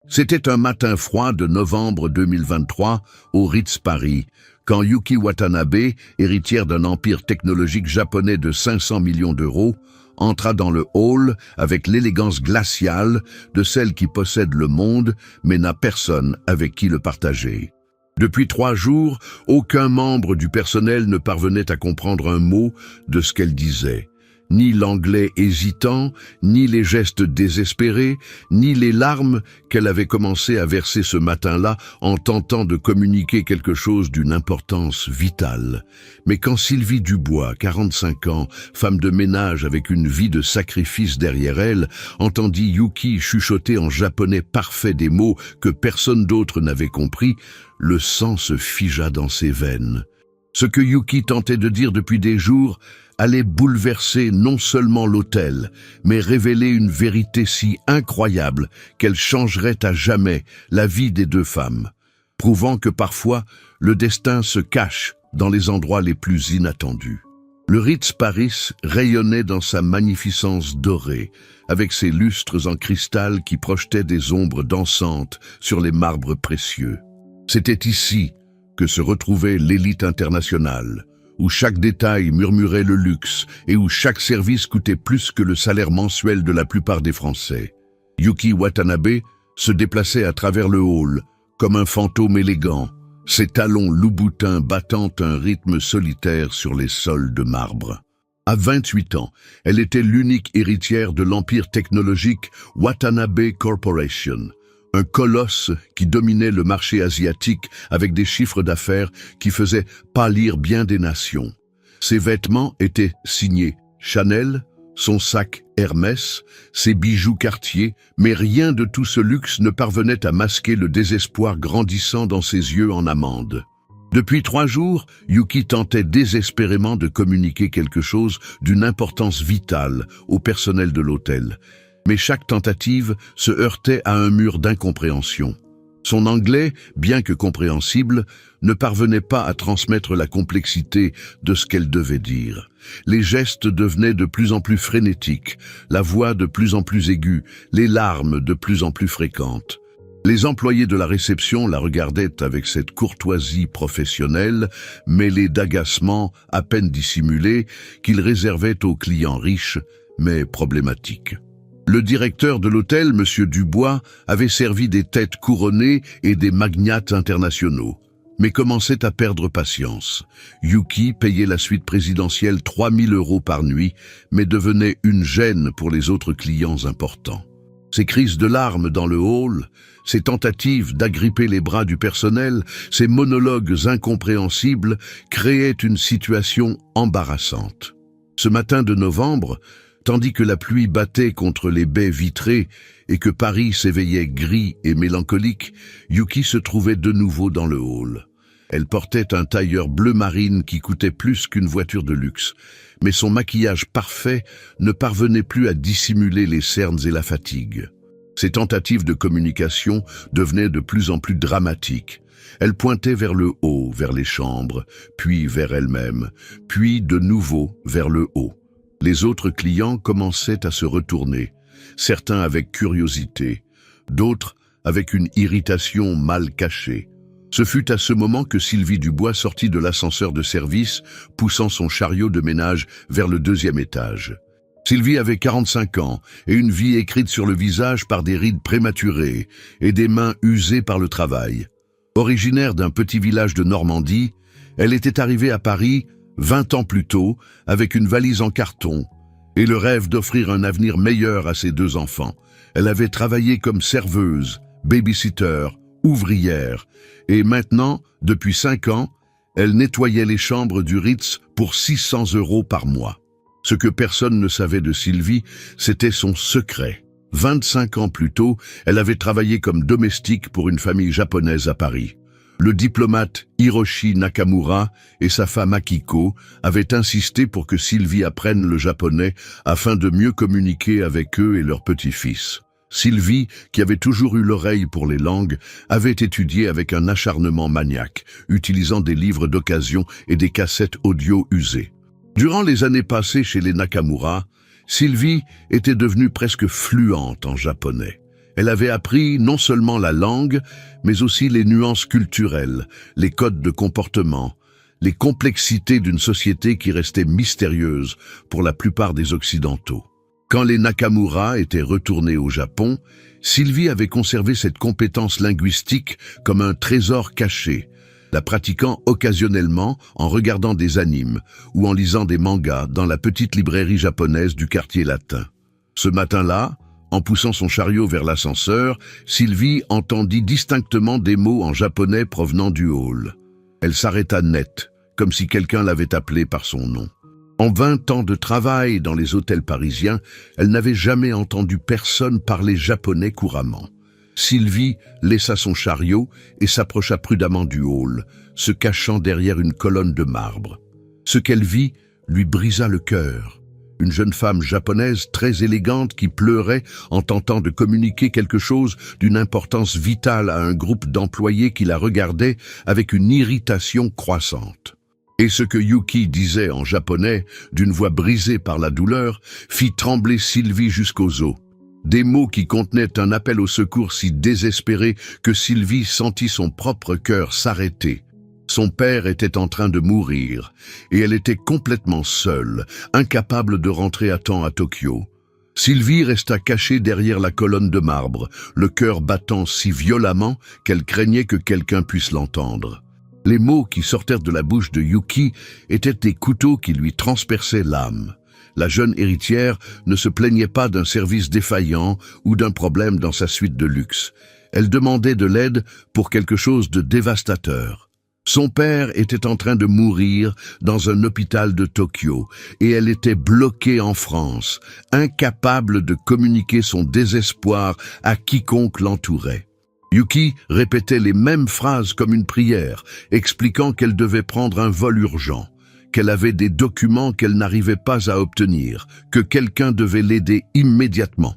C'était un matin froid de novembre 2023 au Ritz Paris, quand Yuki Watanabe, héritière d'un empire technologique japonais de 500 millions d'euros, entra dans le hall avec l'élégance glaciale de celle qui possède le monde mais n'a personne avec qui le partager. Depuis 3 jours, aucun membre du personnel ne parvenait à comprendre un mot de ce qu'elle disait. Ni l'anglais hésitant, ni les gestes désespérés, ni les larmes qu'elle avait commencé à verser ce matin-là en tentant de communiquer quelque chose d'une importance vitale. Mais quand Sylvie Dubois, 45 ans, femme de ménage avec une vie de sacrifice derrière elle, entendit Yuki chuchoter en japonais parfait des mots que personne d'autre n'avait compris, le sang se figea dans ses veines. Ce que Yuki tentait de dire depuis des jours allait bouleverser non seulement l'hôtel, mais révéler une vérité si incroyable qu'elle changerait à jamais la vie des 2 femmes, prouvant que parfois le destin se cache dans les endroits les plus inattendus. Le Ritz Paris rayonnait dans sa magnificence dorée, avec ses lustres en cristal qui projetaient des ombres dansantes sur les marbres précieux. C'était ici que se retrouvait l'élite internationale, où chaque détail murmurait le luxe et où chaque service coûtait plus que le salaire mensuel de la plupart des Français. Yuki Watanabe se déplaçait à travers le hall, comme un fantôme élégant, ses talons loup-boutins battant un rythme solitaire sur les sols de marbre. À 28 ans, elle était l'unique héritière de l'empire technologique Watanabe Corporation, un colosse qui dominait le marché asiatique avec des chiffres d'affaires qui faisaient pâlir bien des nations. Ses vêtements étaient signés Chanel, son sac Hermès, ses bijoux Cartier, mais rien de tout ce luxe ne parvenait à masquer le désespoir grandissant dans ses yeux en amande. Depuis 3 jours, Yuki tentait désespérément de communiquer quelque chose d'une importance vitale au personnel de l'hôtel. Mais chaque tentative se heurtait à un mur d'incompréhension. Son anglais, bien que compréhensible, ne parvenait pas à transmettre la complexité de ce qu'elle devait dire. Les gestes devenaient de plus en plus frénétiques, la voix de plus en plus aiguë, les larmes de plus en plus fréquentes. Les employés de la réception la regardaient avec cette courtoisie professionnelle, mêlée d'agacement à peine dissimulé, qu'ils réservaient aux clients riches, mais problématiques. Le directeur de l'hôtel, M. Dubois, avait servi des têtes couronnées et des magnates internationaux, mais commençait à perdre patience. Yuki payait la suite présidentielle 3 000 € par nuit, mais devenait une gêne pour les autres clients importants. Ses crises de larmes dans le hall, ses tentatives d'agripper les bras du personnel, ses monologues incompréhensibles créaient une situation embarrassante. Ce matin de novembre, tandis que la pluie battait contre les baies vitrées et que Paris s'éveillait gris et mélancolique, Yuki se trouvait de nouveau dans le hall. Elle portait un tailleur bleu marine qui coûtait plus qu'une voiture de luxe, mais son maquillage parfait ne parvenait plus à dissimuler les cernes et la fatigue. Ses tentatives de communication devenaient de plus en plus dramatiques. Elle pointait vers le haut, vers les chambres, puis vers elle-même, puis de nouveau vers le haut. Les autres clients commençaient à se retourner, certains avec curiosité, d'autres avec une irritation mal cachée. Ce fut à ce moment que Sylvie Dubois sortit de l'ascenseur de service, poussant son chariot de ménage vers le 2e étage. Sylvie avait 45 ans et une vie écrite sur le visage par des rides prématurées et des mains usées par le travail. Originaire d'un petit village de Normandie, elle était arrivée à Paris 20 ans plus tôt, avec une valise en carton, et le rêve d'offrir un avenir meilleur à ses 2 enfants. Elle avait travaillé comme serveuse, babysitter, ouvrière, et maintenant, depuis 5 ans, elle nettoyait les chambres du Ritz pour 600 € par mois. Ce que personne ne savait de Sylvie, c'était son secret. 25 ans plus tôt, elle avait travaillé comme domestique pour une famille japonaise à Paris. Le diplomate Hiroshi Nakamura et sa femme Akiko avaient insisté pour que Sylvie apprenne le japonais afin de mieux communiquer avec eux et leurs petits-fils. Sylvie, qui avait toujours eu l'oreille pour les langues, avait étudié avec un acharnement maniaque, utilisant des livres d'occasion et des cassettes audio usées. Durant les années passées chez les Nakamura, Sylvie était devenue presque fluente en japonais. Elle avait appris non seulement la langue, mais aussi les nuances culturelles, les codes de comportement, les complexités d'une société qui restait mystérieuse pour la plupart des Occidentaux. Quand les Nakamura étaient retournés au Japon, Sylvie avait conservé cette compétence linguistique comme un trésor caché, la pratiquant occasionnellement en regardant des animes ou en lisant des mangas dans la petite librairie japonaise du quartier latin. Ce matin-là, en poussant son chariot vers l'ascenseur, Sylvie entendit distinctement des mots en japonais provenant du hall. Elle s'arrêta net, comme si quelqu'un l'avait appelée par son nom. En 20 ans de travail dans les hôtels parisiens, elle n'avait jamais entendu personne parler japonais couramment. Sylvie laissa son chariot et s'approcha prudemment du hall, se cachant derrière une colonne de marbre. Ce qu'elle vit lui brisa le cœur. Une jeune femme japonaise très élégante qui pleurait en tentant de communiquer quelque chose d'une importance vitale à un groupe d'employés qui la regardaient avec une irritation croissante. Et ce que Yuki disait en japonais, d'une voix brisée par la douleur, fit trembler Sylvie jusqu'aux os. Des mots qui contenaient un appel au secours si désespéré que Sylvie sentit son propre cœur s'arrêter. Son père était en train de mourir, et elle était complètement seule, incapable de rentrer à temps à Tokyo. Sylvie resta cachée derrière la colonne de marbre, le cœur battant si violemment qu'elle craignait que quelqu'un puisse l'entendre. Les mots qui sortirent de la bouche de Yuki étaient des couteaux qui lui transperçaient l'âme. La jeune héritière ne se plaignait pas d'un service défaillant ou d'un problème dans sa suite de luxe. Elle demandait de l'aide pour quelque chose de dévastateur. Son père était en train de mourir dans un hôpital de Tokyo et elle était bloquée en France, incapable de communiquer son désespoir à quiconque l'entourait. Yuki répétait les mêmes phrases comme une prière, expliquant qu'elle devait prendre un vol urgent, qu'elle avait des documents qu'elle n'arrivait pas à obtenir, que quelqu'un devait l'aider immédiatement.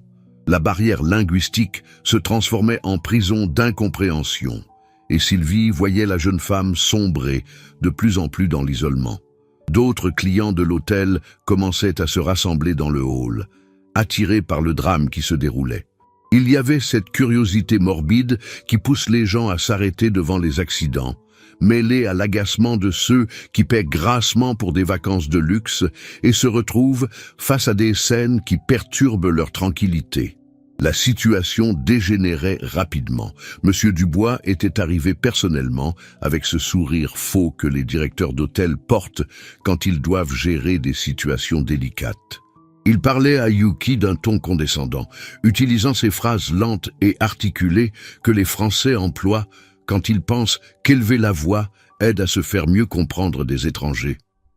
La barrière linguistique se transformait en prison d'incompréhension, et Sylvie voyait la jeune femme sombrer de plus en plus dans l'isolement. D'autres clients de l'hôtel commençaient à se rassembler dans le hall, attirés par le drame qui se déroulait. Il y avait cette curiosité morbide qui pousse les gens à s'arrêter devant les accidents, mêlée à l'agacement de ceux qui paient grassement pour des vacances de luxe et se retrouvent face à des scènes qui perturbent leur tranquillité. La situation dégénérait rapidement. Monsieur Dubois était arrivé personnellement avec ce sourire faux que les directeurs d'hôtel portent quand ils doivent gérer des situations délicates. Il parlait à Yuki d'un ton condescendant, utilisant ces phrases lentes et articulées que les Français emploient quand ils pensent qu'élever la voix aide à se faire mieux comprendre des étrangers.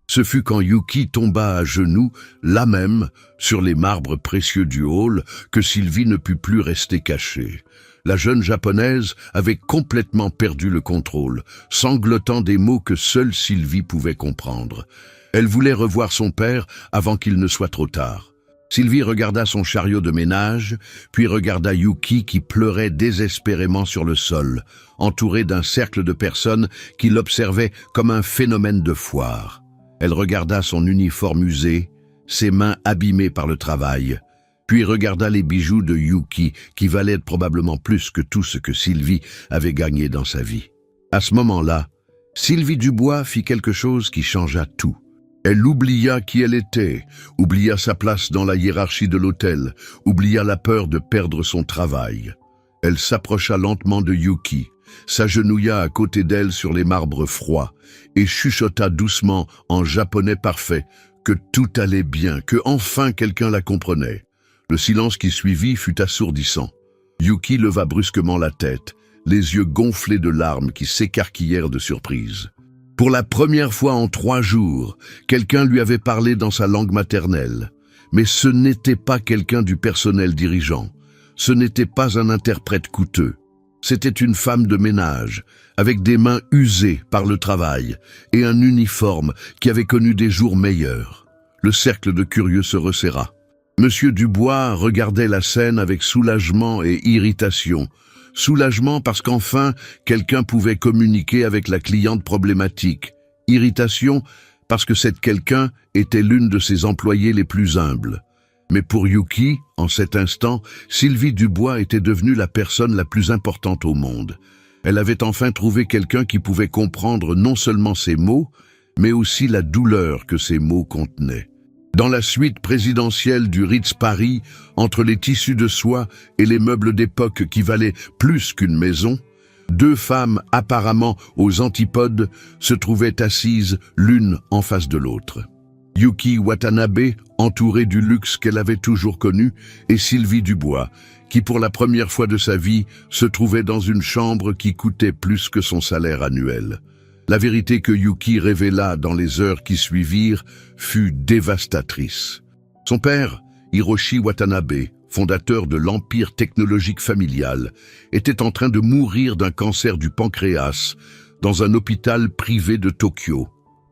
Ce fut quand Yuki tomba à genoux, là même, sur les marbres précieux du hall, que Sylvie ne put plus rester cachée. La jeune japonaise avait complètement perdu le contrôle, sanglotant des mots que seule Sylvie pouvait comprendre. Elle voulait revoir son père avant qu'il ne soit trop tard. Sylvie regarda son chariot de ménage, puis regarda Yuki qui pleurait désespérément sur le sol, entouré d'un cercle de personnes qui l'observaient comme un phénomène de foire. Elle regarda son uniforme usé, ses mains abîmées par le travail, puis regarda les bijoux de Yuki qui valaient probablement plus que tout ce que Sylvie avait gagné dans sa vie. À ce moment-là, Sylvie Dubois fit quelque chose qui changea tout. Elle oublia qui elle était, oublia sa place dans la hiérarchie de l'hôtel, oublia la peur de perdre son travail. Elle s'approcha lentement de Yuki, s'agenouilla à côté d'elle sur les marbres froids et chuchota doucement en japonais parfait que tout allait bien, que enfin quelqu'un la comprenait. Le silence qui suivit fut assourdissant. Yuki leva brusquement la tête, les yeux gonflés de larmes qui s'écarquillèrent de surprise. Pour la première fois en 3 jours, quelqu'un lui avait parlé dans sa langue maternelle. Mais ce n'était pas quelqu'un du personnel dirigeant. Ce n'était pas un interprète coûteux. C'était une femme de ménage, avec des mains usées par le travail et un uniforme qui avait connu des jours meilleurs. Le cercle de curieux se resserra. Monsieur Dubois regardait la scène avec soulagement et irritation. Soulagement parce qu'enfin, quelqu'un pouvait communiquer avec la cliente problématique. Irritation parce que cette quelqu'un était l'une de ses employées les plus humbles. Mais pour Yuki, en cet instant, Sylvie Dubois était devenue la personne la plus importante au monde. Elle avait enfin trouvé quelqu'un qui pouvait comprendre non seulement ses mots, mais aussi la douleur que ces mots contenaient. Dans la suite présidentielle du Ritz Paris, entre les tissus de soie et les meubles d'époque qui valaient plus qu'une maison, deux femmes apparemment aux antipodes se trouvaient assises l'une en face de l'autre. Yuki Watanabe, entourée du luxe qu'elle avait toujours connu, et Sylvie Dubois, qui pour la première fois de sa vie se trouvait dans une chambre qui coûtait plus que son salaire annuel. La vérité que Yuki révéla dans les heures qui suivirent fut dévastatrice. Son père, Hiroshi Watanabe, fondateur de l'empire technologique familial, était en train de mourir d'un cancer du pancréas dans un hôpital privé de Tokyo.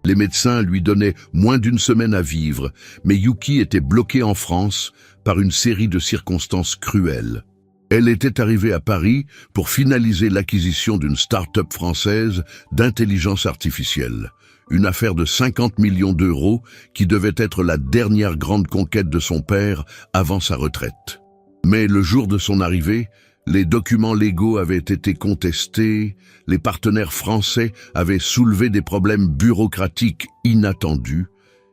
Les médecins lui donnaient moins d'une semaine à vivre, mais Yuki était bloquée en France par une série de circonstances cruelles. Elle était arrivée à Paris pour finaliser l'acquisition d'une start-up française d'intelligence artificielle, une affaire de 50 millions d'euros qui devait être la dernière grande conquête de son père avant sa retraite. Mais le jour de son arrivée, les documents légaux avaient été contestés, les partenaires français avaient soulevé des problèmes bureaucratiques inattendus,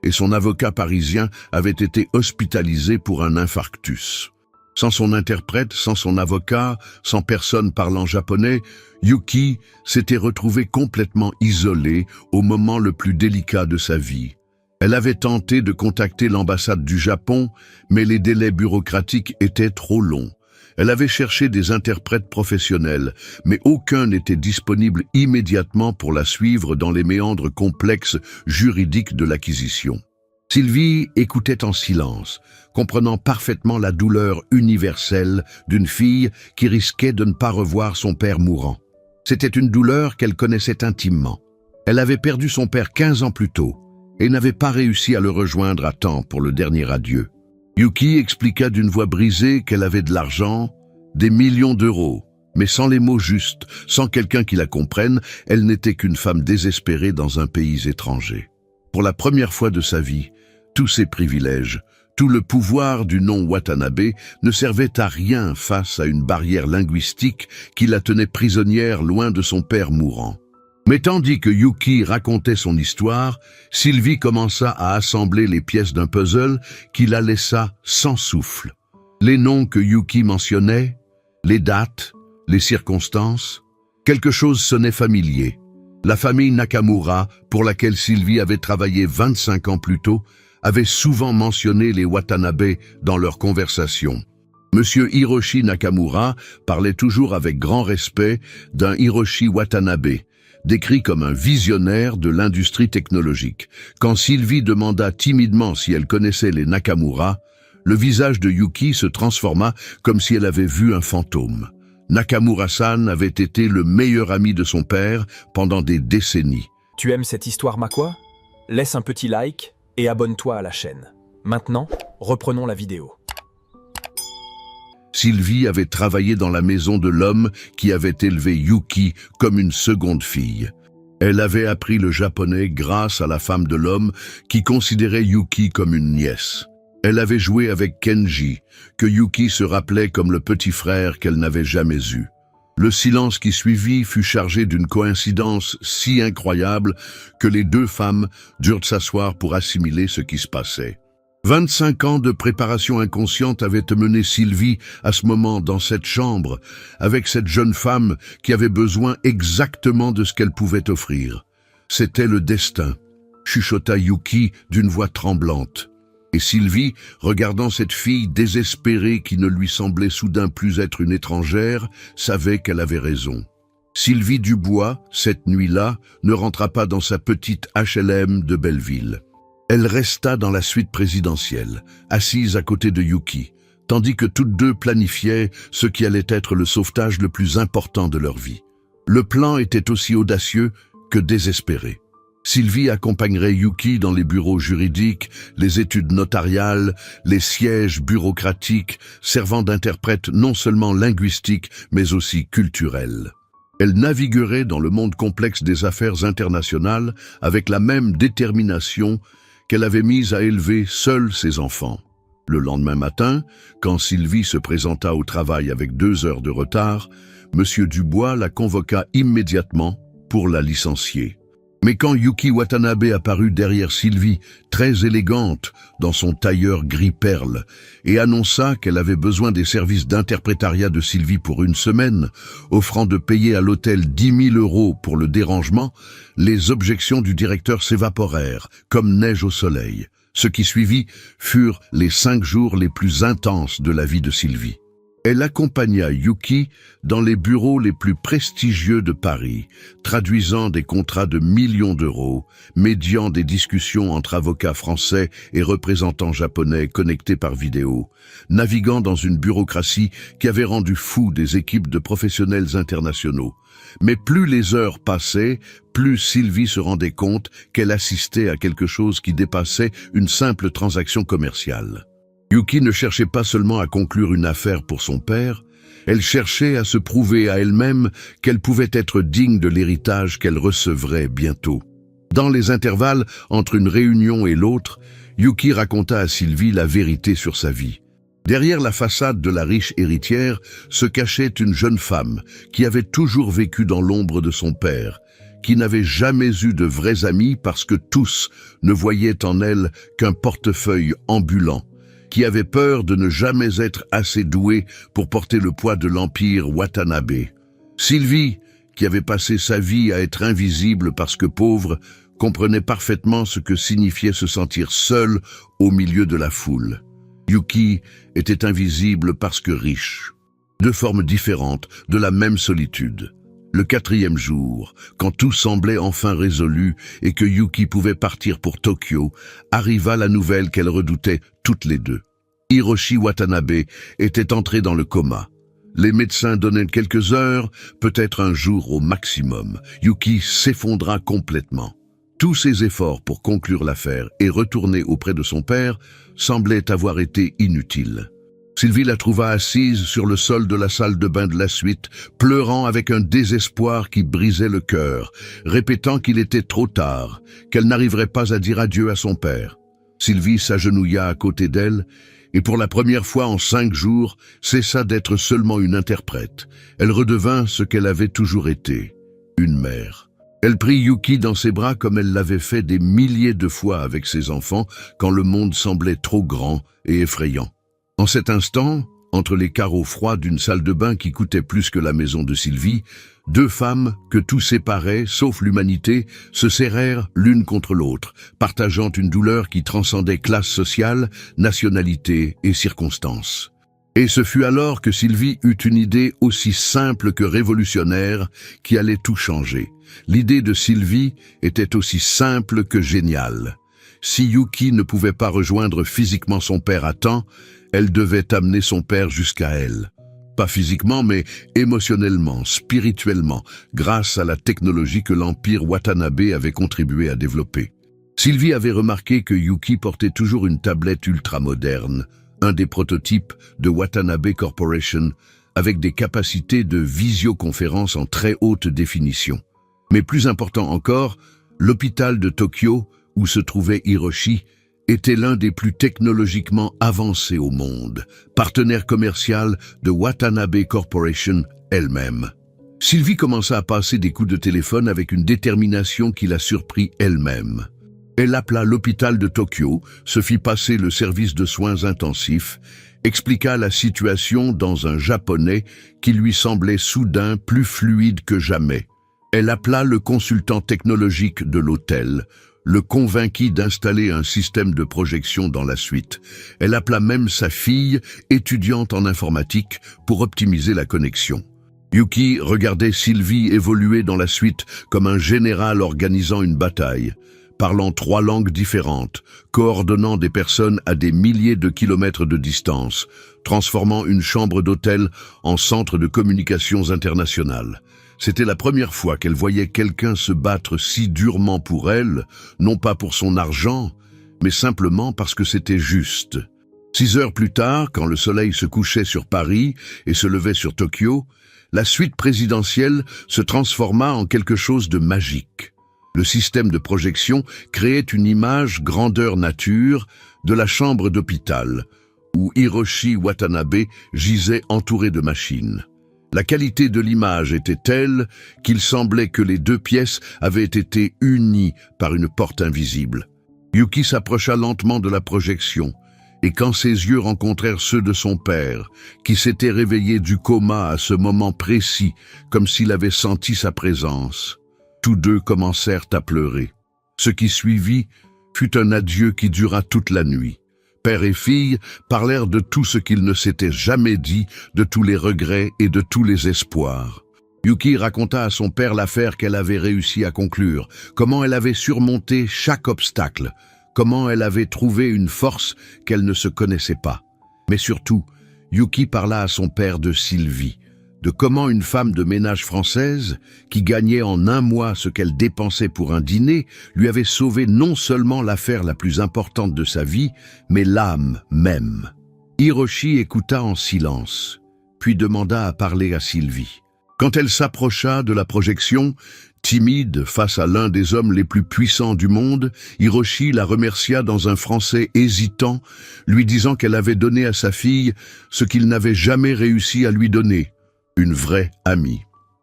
et son avocat parisien avait été hospitalisé pour un infarctus. Sans son interprète, sans son avocat, sans personne parlant japonais, Yuki s'était retrouvée complètement isolée au moment le plus délicat de sa vie. Elle avait tenté de contacter l'ambassade du Japon, mais les délais bureaucratiques étaient trop longs. Elle avait cherché des interprètes professionnels, mais aucun n'était disponible immédiatement pour la suivre dans les méandres complexes juridiques de l'acquisition. Sylvie écoutait en silence, comprenant parfaitement la douleur universelle d'une fille qui risquait de ne pas revoir son père mourant. C'était une douleur qu'elle connaissait intimement. Elle avait perdu son père 15 ans plus tôt et n'avait pas réussi à le rejoindre à temps pour le dernier adieu. Yuki expliqua d'une voix brisée qu'elle avait de l'argent, des millions d'euros, mais sans les mots justes, sans quelqu'un qui la comprenne, elle n'était qu'une femme désespérée dans un pays étranger. Pour la première fois de sa vie, tous ses privilèges, tout le pouvoir du nom Watanabe ne servait à rien face à une barrière linguistique qui la tenait prisonnière loin de son père mourant. Mais tandis que Yuki racontait son histoire, Sylvie commença à assembler les pièces d'un puzzle qui la laissa sans souffle. Les noms que Yuki mentionnait, les dates, les circonstances, quelque chose sonnait familier. La famille Nakamura, pour laquelle Sylvie avait travaillé 25 ans plus tôt, avait souvent mentionné les Watanabe dans leurs conversations. Monsieur Hiroshi Nakamura parlait toujours avec grand respect d'un Hiroshi Watanabe, décrit comme un visionnaire de l'industrie technologique. Quand Sylvie demanda timidement si elle connaissait les Nakamura, le visage de Yuki se transforma comme si elle avait vu un fantôme. Nakamura-san avait été le meilleur ami de son père pendant des décennies. Tu aimes cette histoire, Makwa? Laisse un petit like et abonne-toi à la chaîne. Maintenant, reprenons la vidéo. Sylvie avait travaillé dans la maison de l'homme qui avait élevé Yuki comme une seconde fille. Elle avait appris le japonais grâce à la femme de l'homme qui considérait Yuki comme une nièce. Elle avait joué avec Kenji, que Yuki se rappelait comme le petit frère qu'elle n'avait jamais eu. Le silence qui suivit fut chargé d'une coïncidence si incroyable que les deux femmes durent s'asseoir pour assimiler ce qui se passait. 25 ans de préparation inconsciente avaient mené Sylvie à ce moment dans cette chambre, avec cette jeune femme qui avait besoin exactement de ce qu'elle pouvait offrir. C'était le destin, chuchota Yuki d'une voix tremblante. Et Sylvie, regardant cette fille désespérée qui ne lui semblait soudain plus être une étrangère, savait qu'elle avait raison. Sylvie Dubois, cette nuit-là, ne rentra pas dans sa petite HLM de Belleville. Elle resta dans la suite présidentielle, assise à côté de Yuki, tandis que toutes deux planifiaient ce qui allait être le sauvetage le plus important de leur vie. Le plan était aussi audacieux que désespéré. Sylvie accompagnerait Yuki dans les bureaux juridiques, les études notariales, les sièges bureaucratiques, servant d'interprète non seulement linguistique, mais aussi culturel. Elle naviguerait dans le monde complexe des affaires internationales avec la même détermination qu'elle avait mise à élever seule ses enfants. Le lendemain matin, quand Sylvie se présenta au travail avec 2 heures de retard, M. Dubois la convoqua immédiatement pour la licencier. Mais quand Yuki Watanabe apparut derrière Sylvie, très élégante, dans son tailleur gris perle, et annonça qu'elle avait besoin des services d'interprétariat de Sylvie pour 1 semaine, offrant de payer à l'hôtel 10 000 € pour le dérangement, les objections du directeur s'évaporèrent, comme neige au soleil. Ce qui suivit furent les 5 jours les plus intenses de la vie de Sylvie. Elle accompagna Yuki dans les bureaux les plus prestigieux de Paris, traduisant des contrats de millions d'euros, médiant des discussions entre avocats français et représentants japonais connectés par vidéo, naviguant dans une bureaucratie qui avait rendu fou des équipes de professionnels internationaux. Mais plus les heures passaient, plus Sylvie se rendait compte qu'elle assistait à quelque chose qui dépassait une simple transaction commerciale. Yuki ne cherchait pas seulement à conclure une affaire pour son père, elle cherchait à se prouver à elle-même qu'elle pouvait être digne de l'héritage qu'elle recevrait bientôt. Dans les intervalles entre une réunion et l'autre, Yuki raconta à Sylvie la vérité sur sa vie. Derrière la façade de la riche héritière se cachait une jeune femme qui avait toujours vécu dans l'ombre de son père, qui n'avait jamais eu de vrais amis parce que tous ne voyaient en elle qu'un portefeuille ambulant, qui avait peur de ne jamais être assez douée pour porter le poids de l'empire Watanabe. Sylvie, qui avait passé sa vie à être invisible parce que pauvre, comprenait parfaitement ce que signifiait se sentir seule au milieu de la foule. Yuki était invisible parce que riche. 2 formes différentes de la même solitude. Le 4e jour, quand tout semblait enfin résolu et que Yuki pouvait partir pour Tokyo, arriva la nouvelle qu'elle redoutait toutes les deux. Hiroshi Watanabe était entré dans le coma. Les médecins donnaient quelques heures, peut-être un jour au maximum. Yuki s'effondra complètement. Tous ses efforts pour conclure l'affaire et retourner auprès de son père semblaient avoir été inutiles. Sylvie la trouva assise sur le sol de la salle de bain de la suite, pleurant avec un désespoir qui brisait le cœur, répétant qu'il était trop tard, qu'elle n'arriverait pas à dire adieu à son père. Sylvie s'agenouilla à côté d'elle, et pour la première fois en 5 jours, cessa d'être seulement une interprète. Elle redevint ce qu'elle avait toujours été, une mère. Elle prit Yuki dans ses bras comme elle l'avait fait des milliers de fois avec ses enfants quand le monde semblait trop grand et effrayant. En cet instant, entre les carreaux froids d'une salle de bain qui coûtait plus que la maison de Sylvie, 2 femmes, que tout séparait, sauf l'humanité, se serrèrent l'une contre l'autre, partageant une douleur qui transcendait classe sociale, nationalité et circonstances. Et ce fut alors que Sylvie eut une idée aussi simple que révolutionnaire qui allait tout changer. L'idée de Sylvie était aussi simple que géniale. Si Yuki ne pouvait pas rejoindre physiquement son père à temps, elle devait amener son père jusqu'à elle. Pas physiquement, mais émotionnellement, spirituellement, grâce à la technologie que l'empire Watanabe avait contribué à développer. Sylvie avait remarqué que Yuki portait toujours une tablette ultramoderne, un des prototypes de Watanabe Corporation, avec des capacités de visioconférence en très haute définition. Mais plus important encore, l'hôpital de Tokyo, où se trouvait Hiroshi, était l'un des plus technologiquement avancés au monde, partenaire commercial de Watanabe Corporation elle-même. Sylvie commença à passer des coups de téléphone avec une détermination qui la surprit elle-même. Elle appela l'hôpital de Tokyo, se fit passer le service de soins intensifs, expliqua la situation dans un japonais qui lui semblait soudain plus fluide que jamais. Elle appela le consultant technologique de l'hôtel, le convainquit d'installer un système de projection dans la suite. Elle appela même sa fille, étudiante en informatique, pour optimiser la connexion. Yuki regardait Sylvie évoluer dans la suite comme un général organisant une bataille, parlant 3 langues différentes, coordonnant des personnes à des milliers de kilomètres de distance, transformant une chambre d'hôtel en centre de communications internationales. C'était la première fois qu'elle voyait quelqu'un se battre si durement pour elle, non pas pour son argent, mais simplement parce que c'était juste. 6 heures plus tard, quand le soleil se couchait sur Paris et se levait sur Tokyo, la suite présidentielle se transforma en quelque chose de magique. Le système de projection créait une image grandeur nature de la chambre d'hôpital, où Hiroshi Watanabe gisait entouré de machines. La qualité de l'image était telle qu'il semblait que les deux pièces avaient été unies par une porte invisible. Yuki s'approcha lentement de la projection, et quand ses yeux rencontrèrent ceux de son père, qui s'était réveillé du coma à ce moment précis, comme s'il avait senti sa présence, tous deux commencèrent à pleurer. Ce qui suivit fut un adieu qui dura toute la nuit. Père et fille parlèrent de tout ce qu'ils ne s'étaient jamais dit, de tous les regrets et de tous les espoirs. Yuki raconta à son père l'affaire qu'elle avait réussi à conclure, comment elle avait surmonté chaque obstacle, comment elle avait trouvé une force qu'elle ne se connaissait pas. Mais surtout, Yuki parla à son père de Sylvie, de comment une femme de ménage française, qui gagnait en un mois ce qu'elle dépensait pour un dîner, lui avait sauvé non seulement l'affaire la plus importante de sa vie, mais l'âme même. Hiroshi écouta en silence, puis demanda à parler à Sylvie. Quand elle s'approcha de la projection, timide face à l'un des hommes les plus puissants du monde, Hiroshi la remercia dans un français hésitant, lui disant qu'elle avait donné à sa fille ce qu'il n'avait jamais réussi à lui donner, une vraie amie.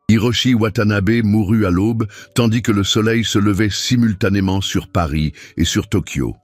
Hiroshi Watanabe mourut à l'aube, tandis que le soleil se levait simultanément sur Paris et sur Tokyo.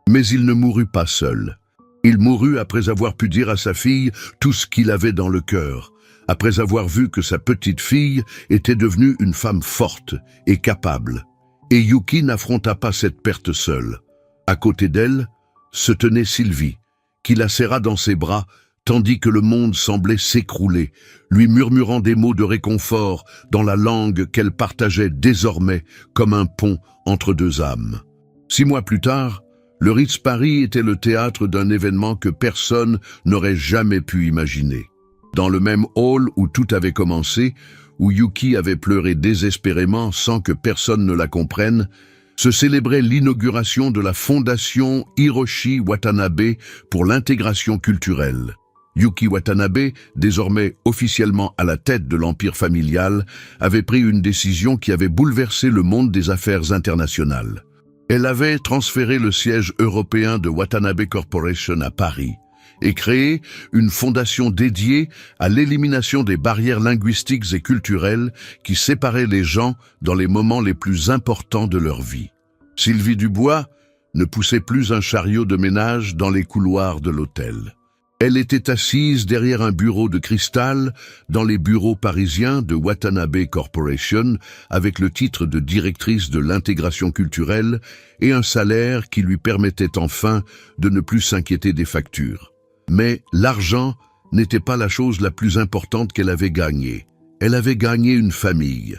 Mais il ne mourut pas seul. Il mourut après avoir pu dire à sa fille tout ce qu'il avait dans le cœur, après avoir vu que sa petite fille était devenue une femme forte et capable. Et Yuki n'affronta pas cette perte seule. À côté d'elle se tenait Sylvie, qui la serra dans ses bras, tandis que le monde semblait s'écrouler, lui murmurant des mots de réconfort dans la langue qu'elle partageait désormais comme un pont entre deux âmes. 6 mois plus tard, le Ritz Paris était le théâtre d'un événement que personne n'aurait jamais pu imaginer. Dans le même hall où tout avait commencé, où Yuki avait pleuré désespérément sans que personne ne la comprenne, se célébrait l'inauguration de la fondation Hiroshi Watanabe pour l'intégration culturelle. Yuki Watanabe, désormais officiellement à la tête de l'empire familial, avait pris une décision qui avait bouleversé le monde des affaires internationales. Elle avait transféré le siège européen de Watanabe Corporation à Paris et créé une fondation dédiée à l'élimination des barrières linguistiques et culturelles qui séparaient les gens dans les moments les plus importants de leur vie. Sylvie Dubois ne poussait plus un chariot de ménage dans les couloirs de l'hôtel. Elle était assise derrière un bureau de cristal dans les bureaux parisiens de Watanabe Corporation avec le titre de directrice de l'intégration culturelle et un salaire qui lui permettait enfin de ne plus s'inquiéter des factures. Mais l'argent n'était pas la chose la plus importante qu'elle avait gagnée. Elle avait gagné une famille.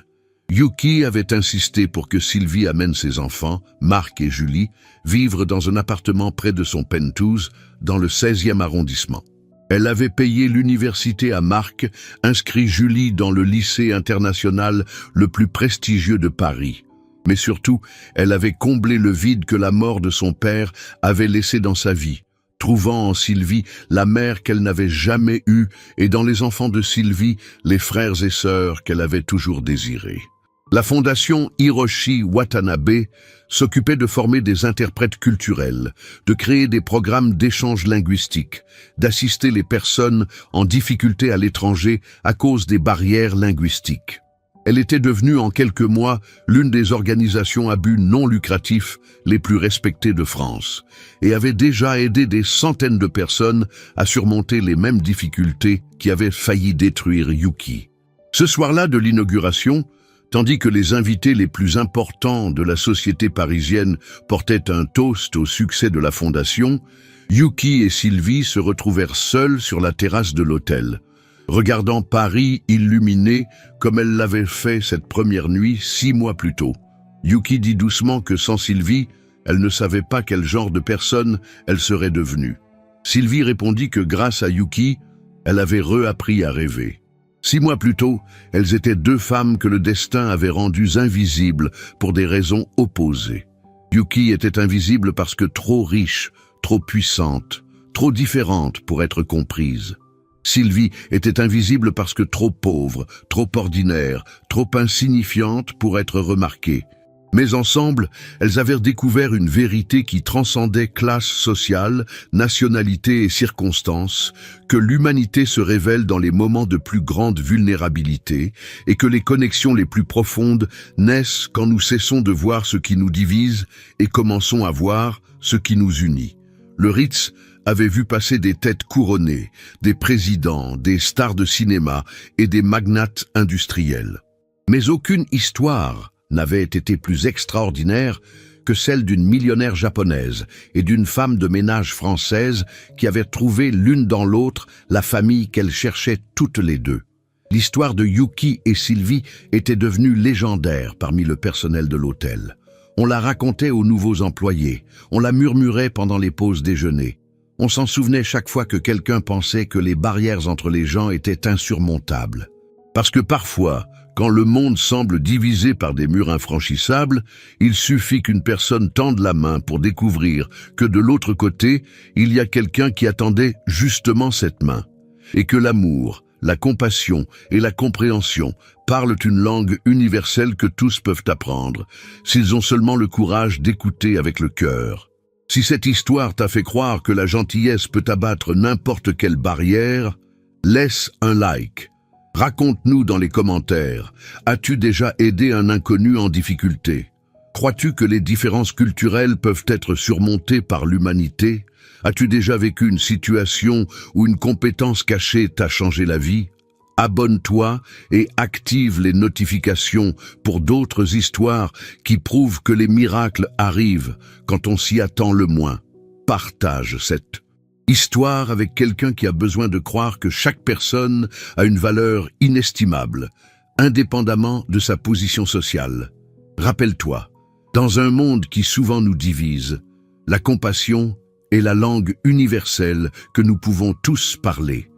Yuki avait insisté pour que Sylvie amène ses enfants, Marc et Julie, vivre dans un appartement près de son penthouse, dans le 16e arrondissement. Elle avait payé l'université à Marc, inscrit Julie dans le lycée international le plus prestigieux de Paris. Mais surtout, elle avait comblé le vide que la mort de son père avait laissé dans sa vie, trouvant en Sylvie la mère qu'elle n'avait jamais eue et dans les enfants de Sylvie les frères et sœurs qu'elle avait toujours désirés. La fondation Hiroshi Watanabe s'occupait de former des interprètes culturels, de créer des programmes d'échange linguistique, d'assister les personnes en difficulté à l'étranger à cause des barrières linguistiques. Elle était devenue en quelques mois l'une des organisations à but non lucratif les plus respectées de France et avait déjà aidé des centaines de personnes à surmonter les mêmes difficultés qui avaient failli détruire Yuki. Ce soir-là de l'inauguration, tandis que les invités les plus importants de la société parisienne portaient un toast au succès de la fondation, Yuki et Sylvie se retrouvèrent seuls sur la terrasse de l'hôtel, regardant Paris illuminé comme elle l'avait fait cette première nuit 6 mois plus tôt. Yuki dit doucement que sans Sylvie, elle ne savait pas quel genre de personne elle serait devenue. Sylvie répondit que grâce à Yuki, elle avait réappris à rêver. 6 mois plus tôt, elles étaient 2 femmes que le destin avait rendues invisibles pour des raisons opposées. Yuki était invisible parce que trop riche, trop puissante, trop différente pour être comprise. Sylvie était invisible parce que trop pauvre, trop ordinaire, trop insignifiante pour être remarquée. Mais ensemble, elles avaient découvert une vérité qui transcendait classe sociale, nationalité et circonstances, que l'humanité se révèle dans les moments de plus grande vulnérabilité et que les connexions les plus profondes naissent quand nous cessons de voir ce qui nous divise et commençons à voir ce qui nous unit. Le Ritz avait vu passer des têtes couronnées, des présidents, des stars de cinéma et des magnates industriels. Mais aucune histoire n'avait été plus extraordinaire que celle d'une millionnaire japonaise et d'une femme de ménage française qui avaient trouvé l'une dans l'autre la famille qu'elles cherchaient toutes les deux. L'histoire de Yuki et Sylvie était devenue légendaire parmi le personnel de l'hôtel. On la racontait aux nouveaux employés, on la murmurait pendant les pauses déjeuner. On s'en souvenait chaque fois que quelqu'un pensait que les barrières entre les gens étaient insurmontables. Parce que parfois, quand le monde semble divisé par des murs infranchissables, il suffit qu'une personne tende la main pour découvrir que de l'autre côté, il y a quelqu'un qui attendait justement cette main. Et que l'amour, la compassion et la compréhension parlent une langue universelle que tous peuvent apprendre, s'ils ont seulement le courage d'écouter avec le cœur. Si cette histoire t'a fait croire que la gentillesse peut abattre n'importe quelle barrière, laisse un like. Raconte-nous dans les commentaires, as-tu déjà aidé un inconnu en difficulté? Crois-tu que les différences culturelles peuvent être surmontées par l'humanité? As-tu déjà vécu une situation où une compétence cachée t'a changé la vie? Abonne-toi et active les notifications pour d'autres histoires qui prouvent que les miracles arrivent quand on s'y attend le moins. Partage cette histoire avec quelqu'un qui a besoin de croire que chaque personne a une valeur inestimable, indépendamment de sa position sociale. Rappelle-toi, dans un monde qui souvent nous divise, la compassion est la langue universelle que nous pouvons tous parler.